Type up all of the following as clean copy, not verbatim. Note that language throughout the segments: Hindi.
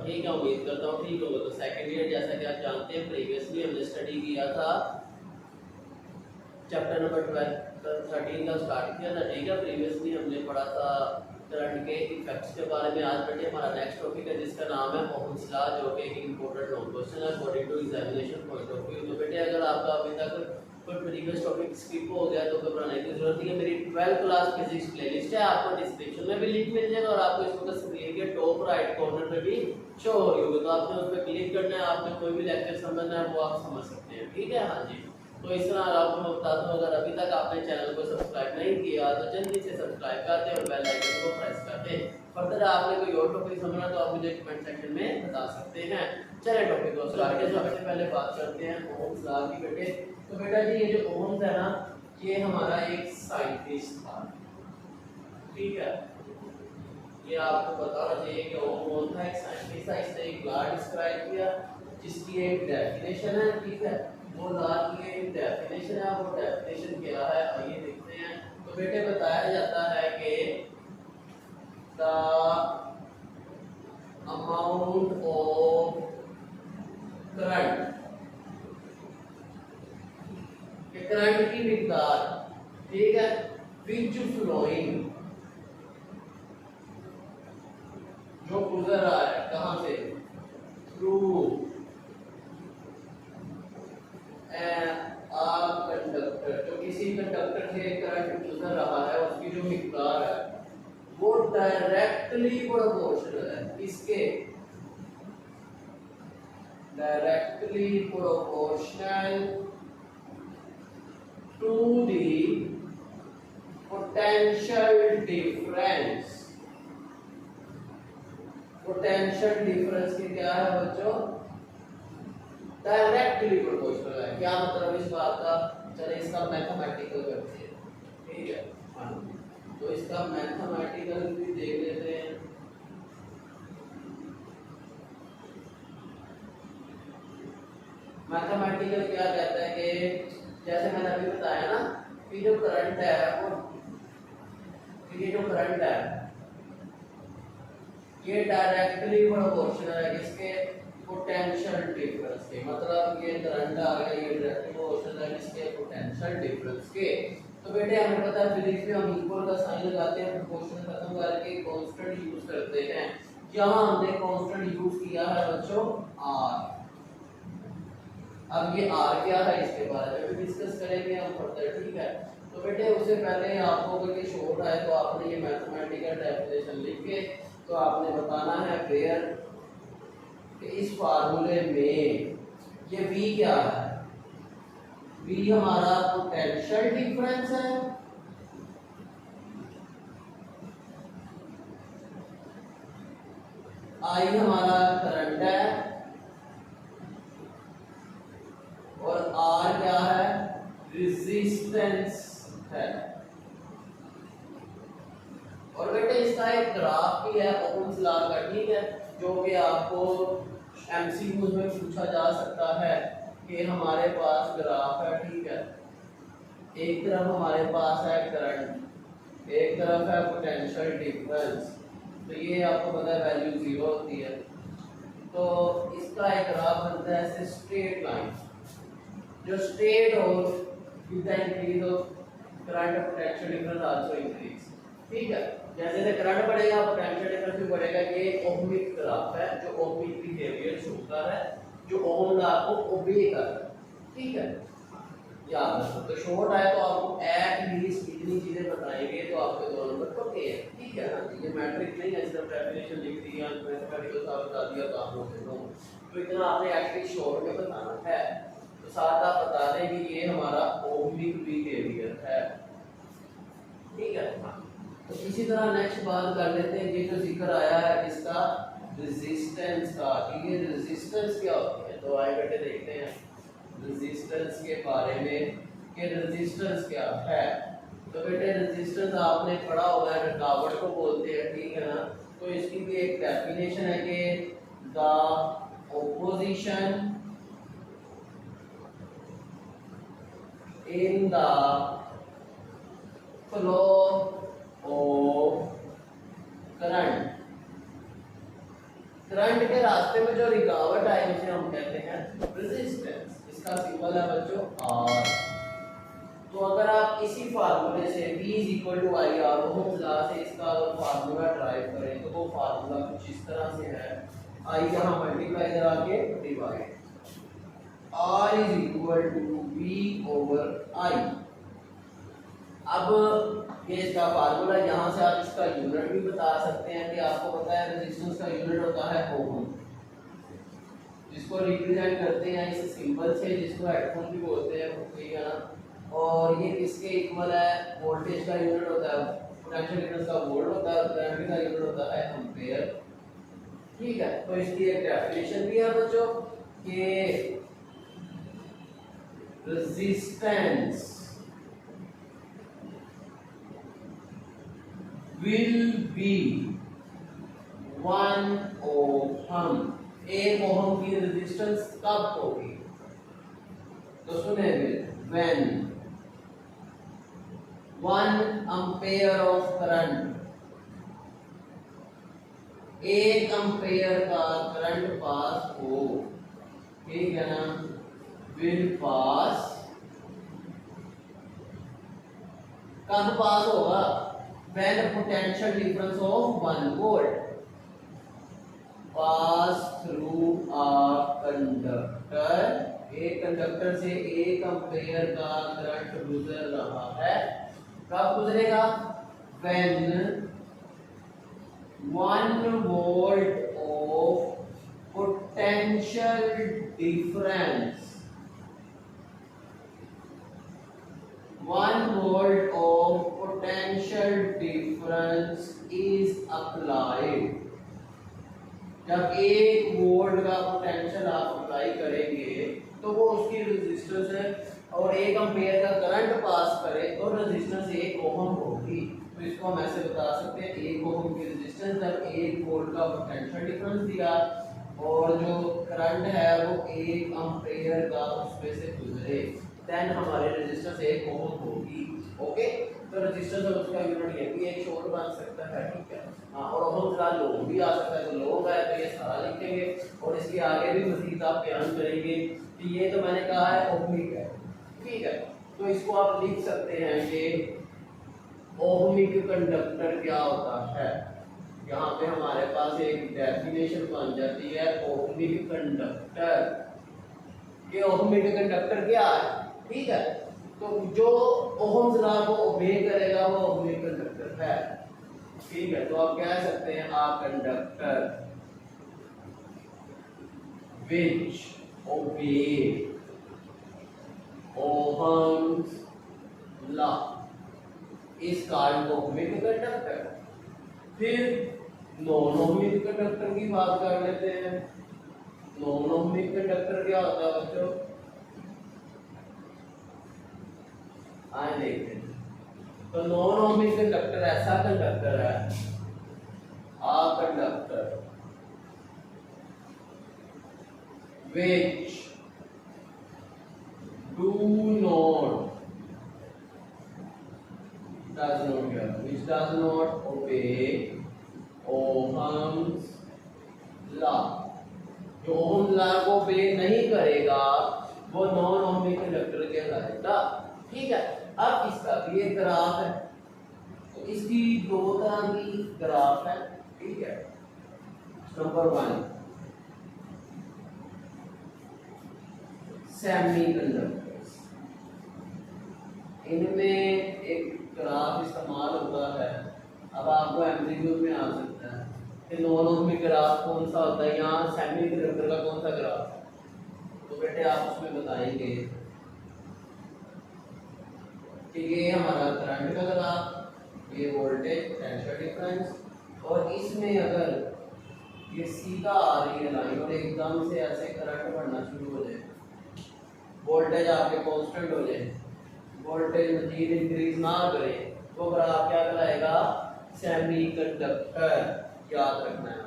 ठीक है, उम्मीद करता हूँ ठीक होगा। तो सेकंड ईयर जैसा कि आप जानते हैं प्रीवियसली हमने स्टडी किया था चैप्टर नंबर 13 का स्टार्ट किया था। ठीक है, प्रीवियसली हमने पढ़ा था करंट के इफेक्ट्स के बारे में। आज बेटे हमारा नेक्स्ट टॉपिक है जिसका नाम है ओहम्स लॉ, जो कि एक इंपॉर्टेंट लॉन्ग क्वेश्चन है according to examination point of view. तो बेटे अगर आपका अभी तक कोई प्रीवियस टॉपिक स्किप हो गया तो घबराने की जरूरत नहीं है। मेरी 12th क्लास फिजिक्स प्लेलिस्ट है, आपको डिस्क्रिप्शन में भी लिंक मिल जाएगा और आपको इस वक्त स्क्रीन के टॉप राइट कॉर्नर पे भी शो हो रही होगी। तो आपने उस पर क्लिक करना है, आपने कोई भी लेक्चर समझना है वो आप समझ सकते हैं। ठीक है, हाँ जी। तो इस तरह आपको मैं बता दूं, अगर अभी तक आपने चैनल को सब्सक्राइब नहीं किया तो जल्दी से सब्सक्राइब कर दें और बेल आइकन को प्रेस कर दें। फर्दर आपने कोई और टॉपिक समझना तो आप मुझे कमेंट सेक्शन में बता सकते हैं। चलिए टॉपिक को स्टार्ट करते हैं। सबसे पहले बात करते हैं ओहम्स लॉ की बेटे। तो बेटा जी ये जो ओहम्स है ना, ये हमारा एक साइंटिस्ट था। ठीक है, ये आपको पता होना चाहिए कि ओहम था एक साइंटिस्ट था। इसने एक लॉ डिस्क्राइब किया जिसकी एक डेफिनेशन है। ठीक है, वो लॉ की एक डेफिनेशन है। वो डेफिनेशन क्या है आइए देखते हैं। तो बेटे बताया जाता है कि the amount of current, current की मिकदार, ठीक है, विच फ्लोइंग, जो गुजर रहा है कहां से, थ्रू कंडक्टर, जो किसी कंडक्टर से करंट गुजर रहा है उसकी जो मिकदार है वो डायरेक्टली प्रोपोर्शनल है। इसके directly proportional to the potential difference. Potential difference के क्या है बच्चों, डायरेक्टली प्रोपोर्शनल है। क्या मतलब इस बात का, चलिए इसका मैथमेटिकल करते हैं। ठीक है, हाँ, तो इसका मैथमेटिकल भी देख लेते हैं। मैथमेटिकल क्या कहता है कि जैसे मैंने अभी बताया ना कि जो करंट है वो, ये जो करंट है ये डायरेक्टली प्रोपोर्शनल है किसके, पोटेंशियल डिफरेंस के। मतलब ये करंट आ गया, ये डायरेक्टली प्रोपोर्शनल है किसके, पोटेंशियल डिफरेंस के। तो बेटे हमें पता है फिजिक्स में हम इक्वल का साइन लगाते हैं, प्रोपोर्शन खत्म करके कांस्टेंट यूज करते हैं। यहां हमने कांस्टेंट यूज किया है बच्चों आर। अब ये आर क्या है इसके बारे में भी डिस्कस करेंगे हम फर्दर। ठीक है, तो बेटे उससे पहले आपको अगर ये शॉर्ट है तो आपने ये मैथमेटिकल डेफिनेशन लिख के तो आपने बताना है वेयर कि इस फार्मूले में ये V क्या है, V हमारा पोटेंशियल डिफरेंस है, I हमारा करंट है और R क्या है, रेजिस्टेंस है। और बेटे इसका एक ग्राफ भी है ओहम्स लॉ का। ठीक है, जो कि आपको एमसीक्यूज में पूछा जा सकता है कि हमारे पास ग्राफ है। ठीक है, एक तरफ हमारे पास है करंट, एक तरफ है पोटेंशियल डिफरेंस। तो ये आपको पता है वैल्यू 0 होती है। तो इसका एक ग्राफ बनता है ऐसे स्ट्रेट लाइन, जो स्ट्रेट और with the increase of current potential difference also increase. ठीक है, जैसे जैसे करंट बढ़ेगा पोटेंशियल डिफरेंस भी बढ़ेगा। ये ओहमिक ग्राफ है जो ओहमिक बिहेवियर शो कर रहा है, जो ओहम लॉ को ओबे कर रहा है। ठीक है, याद रखो। तो शॉर्ट है तो आपको एटलीस्ट इतनी चीजें बताएंगे तो आपके 2 नंबर पक्के हैं। ठीक है ना, ये मैट्रिक नहीं है, सिर्फ डेफिनेशन लिख दी है, मैथमेटिकल का बता दिया काम हो गया। तो इतना आपने एटलीस्ट शॉर्ट में बताना है। तो साथ आप बता दें कि ये हमारा ओहमिक बिहेवियर है। ठीक है, तो इसी तरह नेक्स्ट बात कर लेते हैं। ये जो जिक्र आया है इसका रेजिस्टेंस का, ठीक है, रेजिस्टेंस क्या होती है तो आए बेटे देखते हैं रेजिस्टेंस के बारे में कि रेजिस्टेंस क्या है। तो बेटे रेजिस्टेंस आपने पढ़ा होगा है, रुकावट को बोलते हैं। ठीक है ना, तो इसकी भी एक डेफिनेशन है कि the opposition in the flow of current current के रास्ते में जो रुकावट है उसे हम कहते हैं रेजिस्टेंस। इसका सिंबल है बच्चों R। तो अगर आप इसी फार्मूले से V = IR ओहम्स लॉ से इसका अगर फार्मूला ड्राइव करें तो वो फार्मूला कुछ इस तरह से है, I यहाँ मल्टीप्लाई करा के डिवाइड, R = V/I। अब ये इसका फार्मूला, यहाँ से आप इसका यूनिट भी बता सकते हैं कि आपको पता है रेजिस्टेंस का यूनिट होता है ओम, जिसको रिप्रेजेंट करते हैं इस सिंबल से, जिसको हेडफोन भी बोलते हैं, ठीक है ना। और ये किसके इक्वल है, वोल्टेज का यूनिट होता है, पोटेंशियल डिफरेंस का वोल्ट होता है, करंट का यूनिट होता है एम्पीयर, ठीक है। तो इसकी एक डेफिनेशन भी है बच्चों कि resistance will be 1 ohm. 1 ohm की रेजिस्टेंस कब होगी, तो सुने when 1 ampere of current, 1 ampere का करंट पास हो, ठीक है ना, will पास, कब पास होगा, when potential difference of 1 volt pass through a conductor, एक कंडक्टर से 1 एम्पीयर का करंट गुजर रहा है, कब गुजरेगा, when 1 volt of potential difference, 1 volt of potential difference is applied। जब 1 वोल्ट का पोटेंशियल आप अप्लाई करेंगे तो वो उसकी रेजिस्टेंस है, और 1 एम्पीयर का करंट पास करे तो रेजिस्टेंस 1 ओहम होगी। तो इसको हम ऐसे बता सकते हैं 1 ओहम की रेजिस्टेंस जब 1 वोल्ट का पोटेंशियल डिफरेंस दिया और जो करंट है वो 1 एम्पीयर का उसमें से गुजरे, देन हमारी रेजिस्टेंस 1 ओम होगी। ओके, तो रेजिस्टेंस और उसका यूनिट ये भी एक शॉर्ट बन सकता है, ठीक है। हाँ, और ओम का लोग भी आ सकता है, तो लोग है तो ये सारा लिखेंगे और इसके आगे भी मजीद आप बयान करेंगे कि ये तो मैंने कहा है ओहमिक है, ठीक है। तो इसको आप लिख सकते हैं कि ओहमिक कंडक्टर क्या होता है। यहाँ पे हमारे पास एक डेफिनेशन बन जाती है ओहमिक कंडक्टर, कि ओहमिक कंडक्टर क्या है, ठीक है। तो जो ओहम्स लॉ को ओबे करेगा वो ओहमिक कंडक्टर है, ठीक है। तो आप कह सकते हैं a conductor which obey Ohm's law is called ohmic conductor. फिर नॉन ओहमिक कंडक्टर की बात कर लेते हैं। नॉन ओहमिक कंडक्टर क्या होता है बच्चों, आए देखते हैं। तो नॉन ओहमिक कंडक्टर ऐसा कंडक्टर है, a conductor which does not obey Ohm's law। जो ओहम लॉ को obey नहीं करेगा वो नॉन ओहमिक कंडक्टर कहलाएगा, ठीक है। अब इसका भी एक ग्राफ है, तो इसकी दो तरह की ग्राफ है, ठीक है। नंबर 1 सेमीकंडक्टर्स, इनमें एक ग्राफ इस्तेमाल होता है। अब आपको एमसीक्यू में आ सकता है कि नॉन ओहमिक ग्राफ कौन सा होता है, यहाँ सेमीकंडक्टर का कौन सा ग्राफ है, तो बेटे आप उसमें बताएंगे कि ये हमारा करंट का ग्राफ, ये वोल्टेज पोटेंशियल डिफरेंस, और इसमें अगर ये सीधा आ रही है लाइन और एकदम से ऐसे करंट बढ़ना शुरू हो जाए, वोल्टेज आपके कांस्टेंट हो जाए, वोल्टेज मजीद इंक्रीज ना करे, तो ग्राफ क्या कहलाएगा, सेमीकंडक्टर। याद रखना है,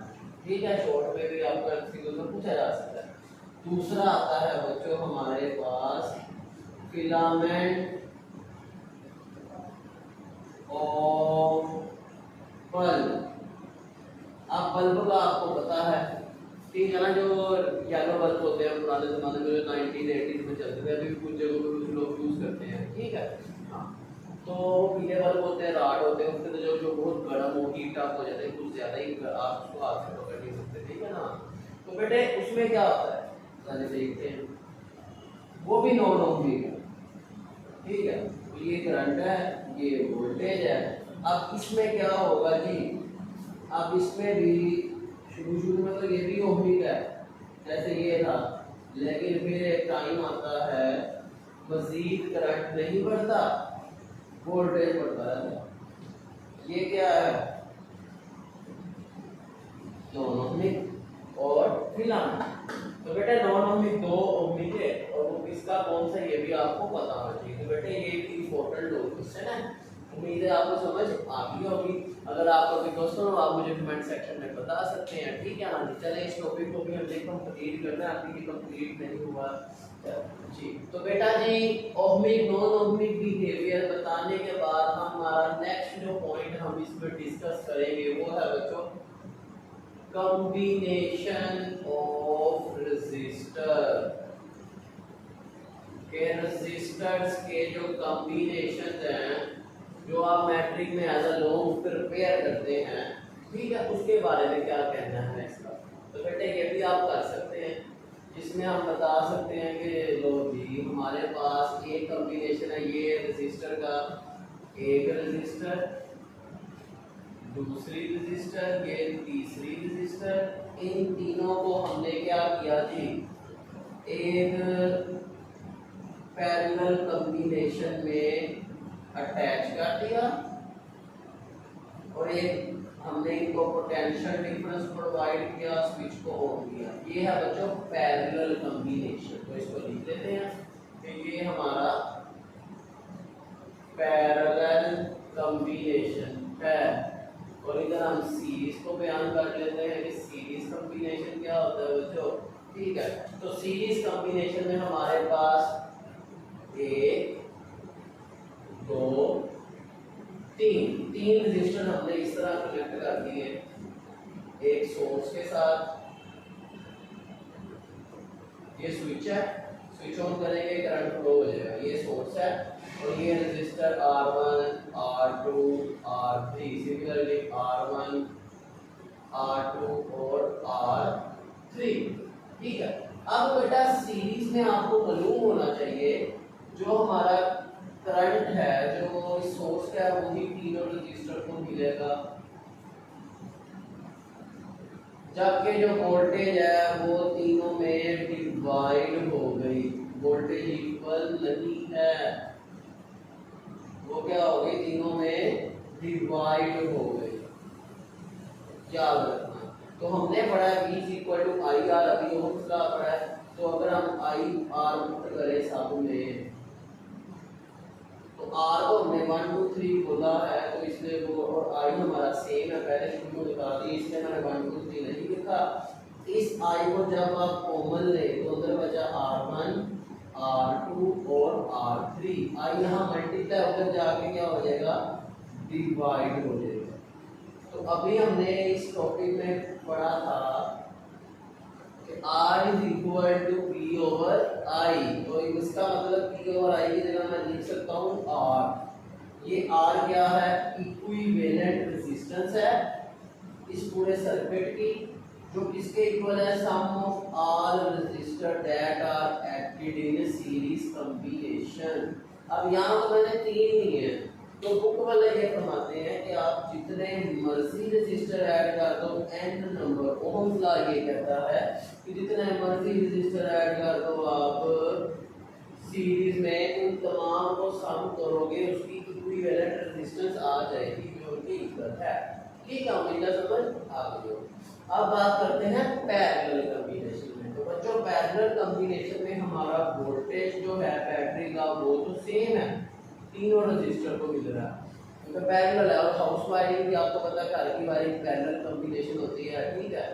ठीक है। शॉर्ट में भी आपको एमसीक्यू में पूछा जा सकता है। दूसरा आता है बच्चों हमारे पास फिलामेंट ऑफ बल्ब। अब बल्ब का आपको पता है ठीक है ना। जो येलो बल्ब होते हैं पुराने ज़माने में जो 1980s में चलते थे, अभी भी कुछ जगहों पर कुछ लोग यूज़ करते हैं, ठीक है। हाँ, तो पीले बल्ब होते हैं, राड होते हैं, उसके जो जो बहुत गर्म हो, हीट अप हो जाते हैं, कुछ ज़्यादा ही आप उसको हाथ से पकड़ नहीं सकते, ठीक है ना। तो बेटे उसमें क्या होता है, पहले देखते हैं। वो भी नॉन ओमिक है, ठीक है। तो ये करंट है, ये वोल्टेज है। अब इसमें क्या होगा जी, अब इसमें भी शुरू में तो ये भी ओमिक है जैसे ये था, लेकिन फिर एक टाइम आता है मजीद करंट नहीं बढ़ता, वोल्टेज बढ़ता है। ये क्या है, नॉन ओमिक और फिलामेंट। तो बेटे नॉन ओमिक 2 ओमिक है, और वो किसका कौन सा ये भी आपको पता होना चाहिए। तो बेटे ये एक इंपॉर्टेंट क्वेश्चन है, उम्मीद है आपको समझ आ गई होगी। अगर आपको कोई क्वेश्चन हो आप मुझे कमेंट सेक्शन में बता सकते हैं, ठीक है ना जी। चले इस टॉपिक को भी हमने कंप्लीट करना है, अभी भी कंप्लीट नहीं हुआ जी। तो बेटा जी ओमिक नॉन ओमिक बिहेवियर बताने के बाद हमारा नेक्स्ट जो पॉइंट हम इसमें डिस्कस करेंगे वो है बच्चों कॉम्बिनेशन ऑफ रेजिस्टर के। रेजिस्टर्स के जो कॉम्बिनेशन हैं जो आप मैट्रिक में एज अ लॉन्ग प्रिपेयर करते हैं, ठीक है, उसके बारे में क्या कहना है इसका। तो बेटे ये भी आप कर सकते हैं, जिसमें हम बता सकते हैं कि लो जी हमारे पास एक कॉम्बिनेशन है, ये रेजिस्टर का एक रेजिस्टर, दूसरी रेजिस्टर, ये तीसरी रेजिस्टर। इन तीनों को हमने क्या किया जी, एक पैरेलल कॉम्बिनेशन में अटैच कर दिया, और एक हमने इनको पोटेंशियल डिफरेंस प्रोवाइड किया, स्विच को ऑन किया। ये है बच्चों पैरेलल कॉम्बिनेशन। तो इसको लिख देते हैं कि ये हमारा पैरेलल कॉम्बिनेशन है। और इधर हम सीरीज को बयान कर लेते हैं कि सीरीज कॉम्बिनेशन क्या होता है बच्चों, ठीक है। तो सीरीज कॉम्बिनेशन में हमारे पास 1 2 तीन रेजिस्टर हमने इस तरह कनेक्ट कर दिए, एक सोर्स के साथ, ये स्विच है, स्विच ऑन करेंगे करंट फ्लो हो जाएगा, ये सोर्स है, और ये resistor R1 R2 R3, similarly R1 R2 और R3, ठीक है। अब बेटा सीरीज में आपको मालूम होना चाहिए जो हमारा करंट है जो इस सोर्स का है वही तीनों रजिस्टर को मिलेगा, जबकि जो वोल्टेज है वो तीनों में डिवाइड हो गई, वोल्टेज इक्वल नहीं है, वो क्या हो गई, तीनों में डिवाइड हो गई, याद रखना। तो हमने पढ़ा है V equal to I R, अभी ओम्स लॉ पढ़ा है। तो अगर हम आई आर पुट करें सब में, तो R को हमने 1 2 3 बोला है, तो इसलिए वो और I हमारा सेम है, पहले शुरू में बता दी, इसलिए मैंने 1 2 3 नहीं लिखा। इस I को जब आप कॉमन ले तो अंदर बचा R1 R2 और R3, I यहाँ मल्टीप्लाई उधर जाके क्या हो जाएगा, डिवाइड हो जाएगा। तो अभी हमने इस टॉपिक में पढ़ा था कि R is equal to P over I, तो इसका मतलब P ओवर I की जगह मैं लिख सकता हूँ R। ये R क्या है, इक्विवेलेंट रेजिस्टेंस है इस पूरे सर्किट की, जो किसके इक्वल है, sum of all resistor that are acted in series combination. अब यहाँ तो मैंने 3 लिए हैं, तो बुक वाले ये फरमाते हैं कि आप जितने मर्जी रेजिस्टर ऐड कर दो, n नंबर, ओम्स लॉ ये कहता है कि जितने मर्जी रेजिस्टर ऐड कर दो आप सीरीज में, उन तमाम को सम करोगे उसकी इक्विवेलेंट रेजिस्टेंस आ जाएगी जो कि इक्वल है, ठीक है। उम्मीद है समझ आ गई। अब बात करते हैं पैरेलल कॉम्बिनेशन में। तो बच्चों पैरेलल कॉम्बिनेशन में हमारा वोल्टेज जो है बैटरी का वो तो सेम है, तीनों रजिस्टर को मिल रहा है, तो पैरेलल है। और हाउस वायरिंग भी आपको पता है, घर की वायरिंग पैरेलल कॉम्बिनेशन होती है, ठीक है,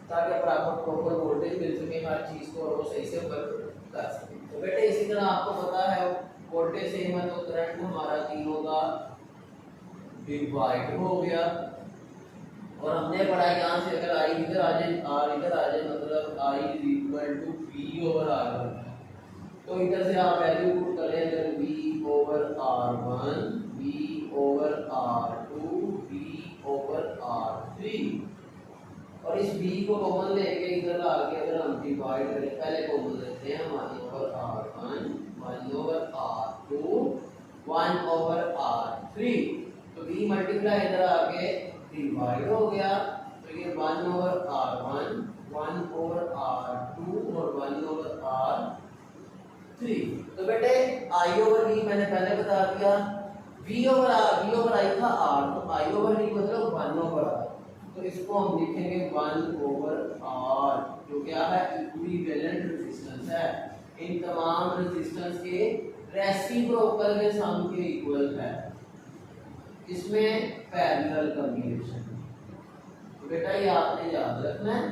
ताकि प्रॉपर वोल्टेज मिल सके हर चीज को और वो सही से वर्क कर सके। तो बेटे इसी तरह आपको पता है वोल्टेज सेम है तो करंट हमारा तीनों का डिवाइड हो गया, और हमने पढ़ा यहाँ से अगर आई इधर आ जाए, आर इधर आ जाए, मतलब I is equal to V over R one. तो इधर से आप वैल्यू पुट करें, अगर V over R one, V over R two, V over R three, और इस v को कॉमन लेके इधर आके अगर हम डिवाइड करें, पहले कॉमन लेते हैं, 1 over R one, 1 over R two, 1 over R three, तो v मल्टीप्लाई इधर आके डिवाइड हो गया, तो ये 1 over R one, 1 over R two और 1 ओवर आर थ्री। तो बेटे आई ओवर वी मैंने पहले बता दिया, वी ओवर आई था आर, तो आई ओवर वी मतलब 1 ओवर आर, तो इसको हम लिखेंगे 1 ओवर आर, जो क्या है इक्विवेलेंट रेजिस्टेंस है, इन तमाम रेजिस्टेंस के रेसिप्रोकल के सम के इक्वल है, इसमें पैरेलल कॉम्बिनेशन। तो बेटा ये आपने याद रखना है,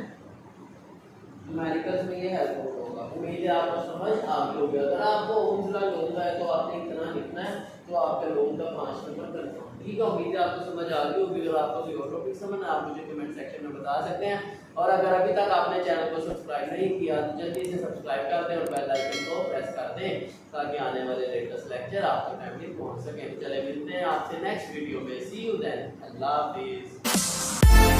न्यूमेरिकल्स में ये हेल्पफुल होगा। उम्मीद है आपको समझ आ गई होगी। अगर आपको ओम्स लॉ जानना है तो आपने इतना लिखना है, तो आपके लोन का 5 नंबर करना है। ठीक है, उम्मीद है आपको समझ आ गई होगी। अगर आपको कोई और टॉपिक समझ आप मुझे कमेंट सेक्शन में बता सकते हैं, और अगर अभी तक आपने चैनल को सब्सक्राइब नहीं किया तो जल्दी से सब्सक्राइब कर दें और बेल आइकन को प्रेस कर दें, ताकि आने वाले लेटेस्ट लेक्चर आपके टाइम पहुंच सके। चले मिलते हैं आपसे नेक्स्ट वीडियो में, सी यू देन, अल्लाह हाफिज़।